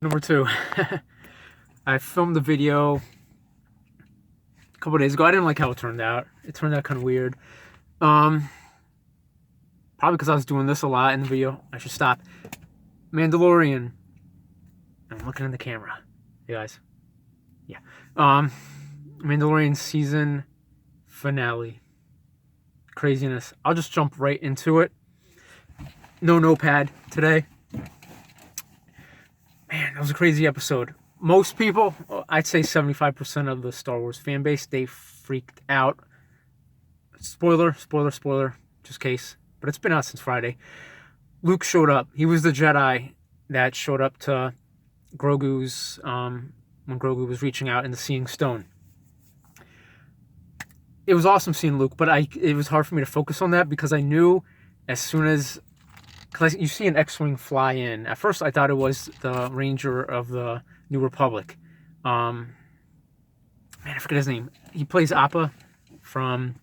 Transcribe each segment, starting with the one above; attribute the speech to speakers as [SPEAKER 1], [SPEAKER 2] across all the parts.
[SPEAKER 1] Number two, I filmed the video a couple days ago. I didn't like how it turned out. It turned out kind of weird. Um, Probably because I was doing this a lot in the video. I should stop. Mandalorian. I'm looking in the camera. You guys. Yeah. Mandalorian season finale. Craziness. I'll just jump right into it. No notepad today. Man, that was a crazy episode. Most people, I'd say 75% of the Star Wars fan base, they freaked out. Spoiler, just case. But it's been out since Friday. Luke showed up. He was the Jedi that showed up to Grogu's, when Grogu was reaching out in the Seeing Stone. It was awesome seeing Luke, but it was hard for me to focus on that because I knew as soon as, because you see an X-Wing fly in. At first, I thought it was the Ranger of the New Republic. Man, I forget his name. He plays Appa from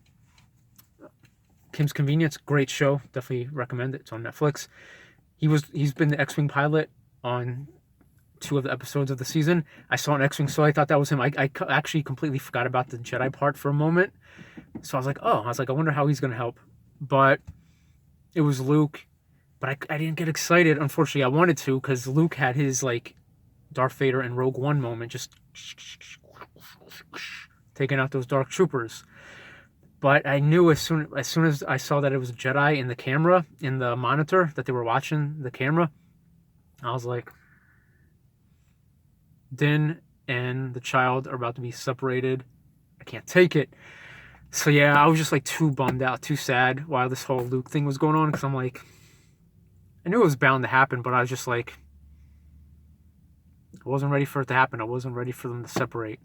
[SPEAKER 1] Kim's Convenience. Great show. Definitely recommend it. It's on Netflix. He's been the X-Wing pilot on 2 of the episodes of the season. I saw an X-Wing, so I thought that was him. I actually completely forgot about the Jedi part for a moment. So I was like, I wonder how he's going to help. But it was Luke. But I didn't get excited. Unfortunately, I wanted to because Luke had his like Darth Vader and Rogue One moment, just taking out those Dark Troopers. But I knew as soon as I saw that it was a Jedi in the camera, in the monitor, that they were watching the camera, I was like, Din and the child are about to be separated. I can't take it. So yeah, I was just like too bummed out, too sad while this whole Luke thing was going on because I'm like, I knew it was bound to happen, but I was just like, I wasn't ready for it to happen. I wasn't ready for them to separate.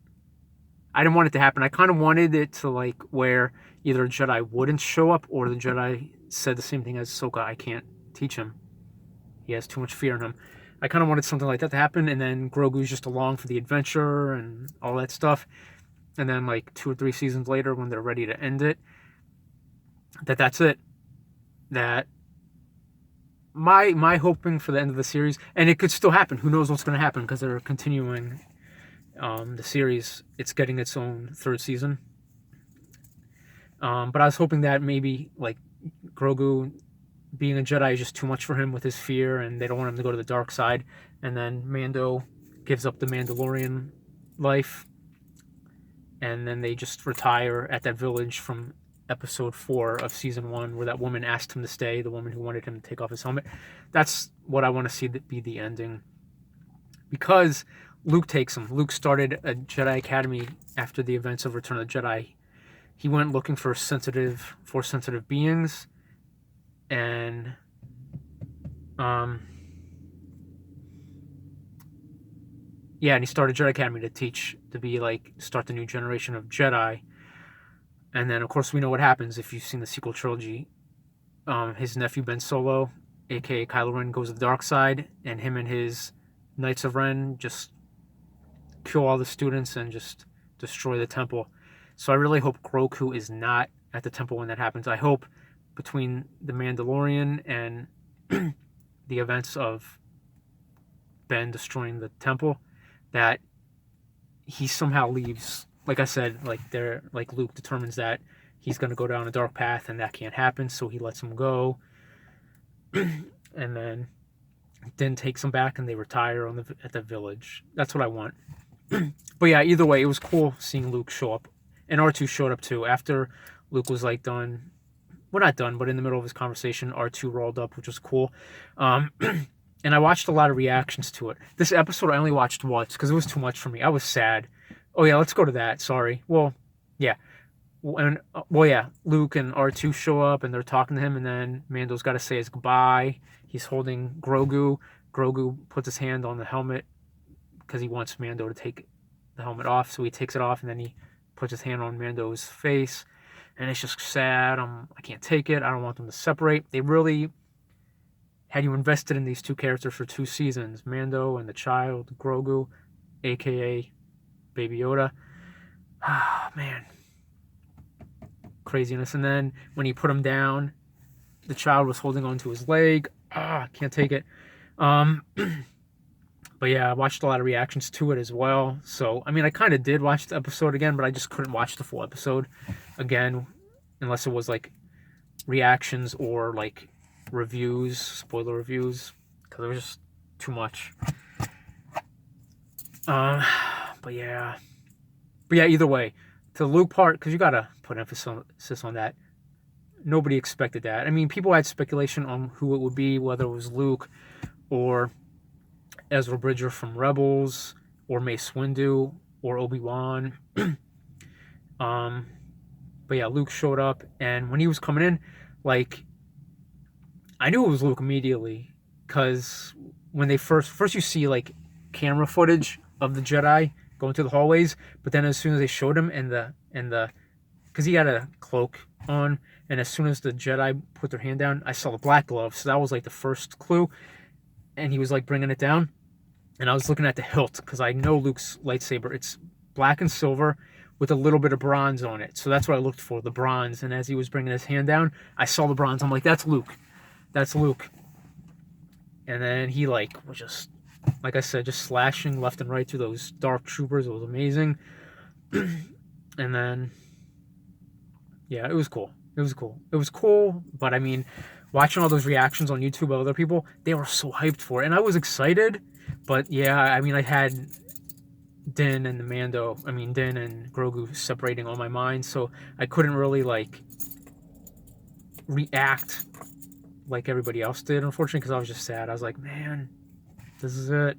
[SPEAKER 1] I didn't want it to happen. I kind of wanted it to like where either a Jedi wouldn't show up or the Jedi said the same thing as Ahsoka. I can't teach him. He has too much fear in him. I kind of wanted something like that to happen, and then Grogu's just along for the adventure and all that stuff. And then like 2 or 3 seasons later, when they're ready to end it, that's it. That my hoping for the end of the series, and it could still happen. Who knows what's going to happen because they're continuing the series. It's getting its own 3rd season. But I was hoping that maybe like Grogu being a Jedi is just too much for him with his fear, and they don't want him to go to the dark side. And then Mando gives up the Mandalorian life, and then they just retire at that village from episode 4 of season 1, where that woman asked him to stay, the woman who wanted him to take off his helmet. That's what I want to see be the ending. Because Luke takes him. Luke started a Jedi Academy after the events of Return of the Jedi. He went looking for Force-sensitive beings, and and he started Jedi Academy to start the new generation of Jedi. And then, of course, we know what happens if you've seen the sequel trilogy. His nephew Ben Solo, aka Kylo Ren, goes to the dark side, and him and his Knights of Ren just kill all the students and just destroy the temple. So I really hope Grogu is not at the temple when that happens. I hope between the Mandalorian and the events of Ben destroying the temple, that he somehow leaves. Like I said, like Luke determines that he's going to go down a dark path and that can't happen, so he lets him go. And then Din takes him back and they retire at the village. That's what I want. But yeah, either way, it was cool seeing Luke show up. And R2 showed up too. After Luke was like done, well, not done, but in the middle of his conversation, R2 rolled up, which was cool. And I watched a lot of reactions to it. This episode I only watched once because it was too much for me. I was sad. Oh yeah, let's go to that. Sorry. Well, yeah. Luke and R2 show up and they're talking to him, and then Mando's got to say his goodbye. He's holding Grogu. Grogu puts his hand on the helmet because he wants Mando to take the helmet off, so he takes it off, and then he puts his hand on Mando's face, and it's just sad. I can't take it. I don't want them to separate. They really had you invested in these 2 characters for 2 seasons, Mando and the child, Grogu, aka Baby Yoda. Ah, man. Craziness. And then when he put him down, the child was holding onto his leg. Can't take it. But yeah, I watched a lot of reactions to it as well. So, I mean, I kind of did watch the episode again, but I just couldn't watch the full episode again unless it was like reactions or like reviews, spoiler reviews, because it was just too much. Uh, but yeah. But yeah, either way, to the Luke part, because you gotta put emphasis on that. Nobody expected that. I mean, people had speculation on who it would be, whether it was Luke or Ezra Bridger from Rebels, or Mace Windu, or Obi-Wan. But yeah, Luke showed up, and when he was coming in, like, I knew it was Luke immediately, because when they first you see like camera footage of the Jedi going through the hallways, but then as soon as they showed him because he had a cloak on, and as soon as the Jedi put their hand down, I saw the black glove, so that was like the first clue, and he was like bringing it down, and I was looking at the hilt, because I know Luke's lightsaber, it's black and silver with a little bit of bronze on it, so that's what I looked for, the bronze, and as he was bringing his hand down, I saw the bronze, I'm like, that's Luke. And then he like was just, like I said, just slashing left and right through those dark troopers. It was amazing. And then, yeah, it was cool. It was cool, but I mean, watching all those reactions on YouTube of other people, they were so hyped for it. And I was excited, but yeah, I mean, I had Din and Grogu separating on my mind, so I couldn't really, like, react like everybody else did, unfortunately, because I was just sad. I was like, man, this is it.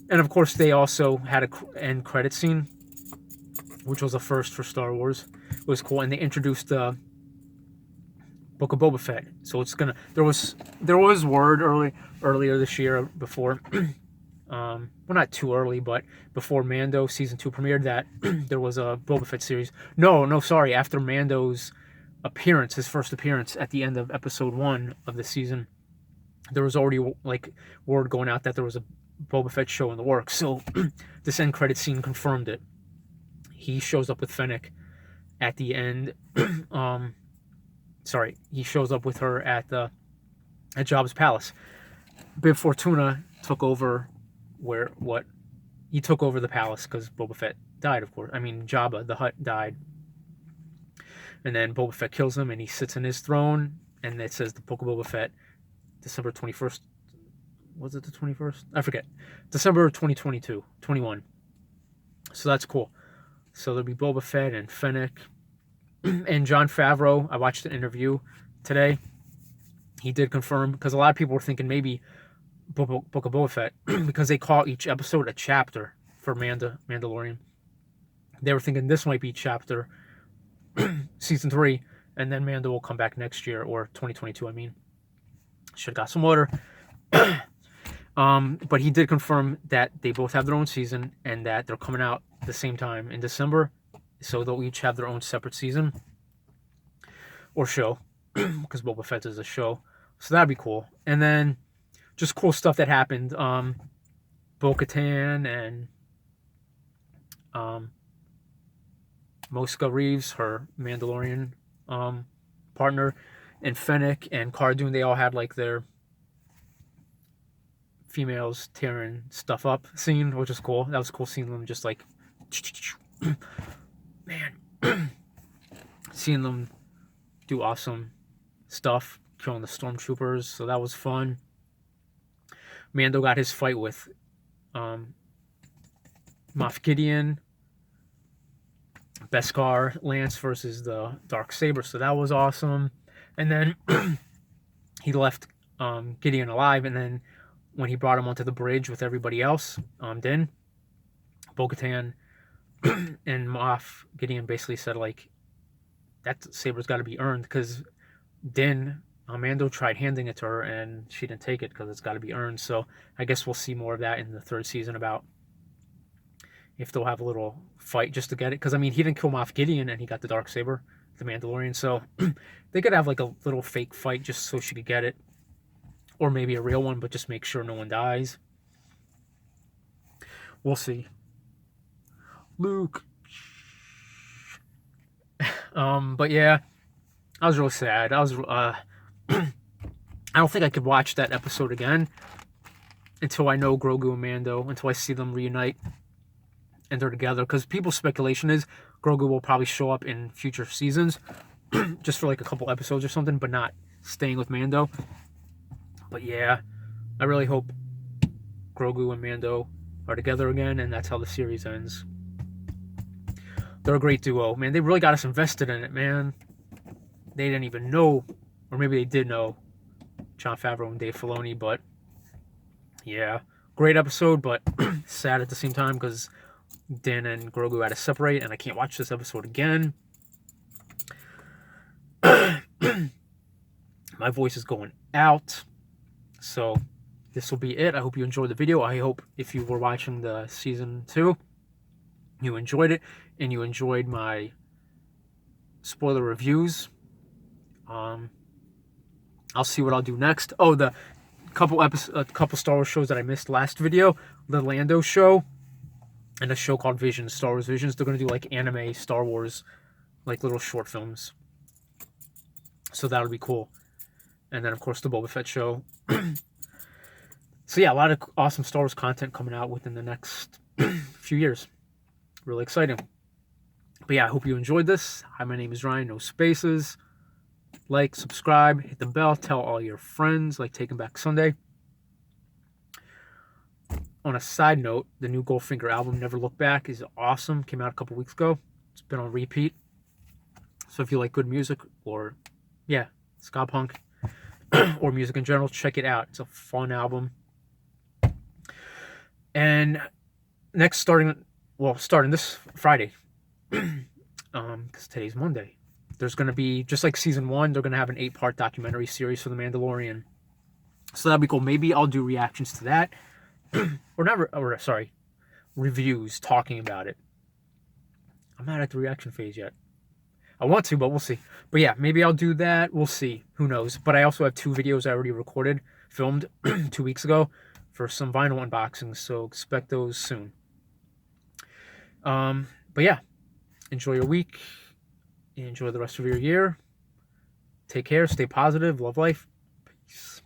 [SPEAKER 1] And of course, they also had an end credit scene, which was a first for Star Wars. It was cool, and they introduced the Book of Boba Fett. So it's gonna. There was word earlier this year before, well, not too early, but before Mando season 2 premiered, that there was a Boba Fett series. No, sorry, after Mando's appearance, his first appearance at the end of episode 1 of the season, there was already like word going out that there was a Boba Fett show in the works. So this end credit scene confirmed it. He shows up with Fennec at the end. He shows up with her at Jabba's palace. Bib Fortuna took over he took over the palace because Boba Fett died, of course. I mean, Jabba the Hutt died. And then Boba Fett kills him, and he sits in his throne, and it says the Book of Boba Fett, December 21st. Was it the 21st? I forget. December 2022, 21. So that's cool. So there'll be Boba Fett and Fennec. And Jon Favreau, I watched an interview today. He did confirm, because a lot of people were thinking maybe Book of Boba Fett, because they call each episode a chapter for Mandalorian. They were thinking this might be chapter season 3, and then Mando will come back next year, or 2022, I mean. Should have got some water. But he did confirm that they both have their own season, and that they're coming out the same time in December, so they'll each have their own separate season or show, because Boba Fett is a show, so that'd be cool. And then just cool stuff that happened. Bo-Katan and Mosca Reeves, her Mandalorian partner, and Fennec and Cara Dune, they all had like their females tearing stuff up scene, which is cool. That was cool seeing them just like, man, seeing them do awesome stuff, killing the stormtroopers. So that was fun. Mando got his fight with Moff Gideon, Beskar Lance versus the Darksaber, so that was awesome. And then he left Gideon alive, and then when he brought him onto the bridge with everybody else, Din, Bo-Katan, and Moff Gideon basically said, like, that saber's got to be earned, because Din, Mando tried handing it to her, and she didn't take it because it's got to be earned. So I guess we'll see more of that in the 3rd season, about if they'll have a little fight just to get it. Because, I mean, he didn't kill Moff Gideon, and he got the Darksaber, the Mandalorian. So they could have, like, a little fake fight just so she could get it. Or maybe a real one, but just make sure no one dies. We'll see. Luke. But yeah, I was really sad. I don't think I could watch that episode again. until I know Grogu and Mando, until I see them reunite and they're together. Because people's speculation is Grogu will probably show up in future seasons, just for like a couple episodes or something, but not staying with Mando. But yeah, I really hope Grogu and Mando are together again, and that's how the series ends. They're a great duo, man. They really got us invested in it, man. They didn't even know, or maybe they did know, Jon Favreau and Dave Filoni, but yeah, great episode, but sad at the same time because Din and Grogu had to separate, and I can't watch this episode again. My voice is going out, so this will be it. I hope you enjoyed the video. I hope if you were watching the season 2, you enjoyed it, and you enjoyed my spoiler reviews. I'll see what I'll do next. Oh, the couple Star Wars shows that I missed last video. The Lando show and a show called Visions, Star Wars Visions. They're going to do like anime Star Wars, like little short films. So that'll be cool. And then, of course, the Boba Fett show. So yeah, a lot of awesome Star Wars content coming out within the next few years. Really exciting. But yeah, I hope you enjoyed this. Hi, my name is Ryan, no spaces. Like, subscribe, hit the bell, tell all your friends, like Taking Back Sunday. On a side note, the new Goldfinger album, Never Look Back, is awesome. Came out a couple weeks ago. It's been on repeat. So if you like good music, or, yeah, ska punk, or music in general, check it out. It's a fun album. And starting this Friday, because today's Monday, there's going to be, just like season 1, they're going to have an 8-part documentary series for The Mandalorian. So that'll be cool. Maybe I'll do reactions to that. Reviews talking about it. I'm not at the reaction phase yet. I want to, but we'll see. But yeah, maybe I'll do that. We'll see. Who knows? But I also have 2 videos I already filmed 2 weeks ago for some vinyl unboxings, so expect those soon. But yeah, enjoy your week. Enjoy the rest of your year. Take care. Stay positive. Love life. Peace.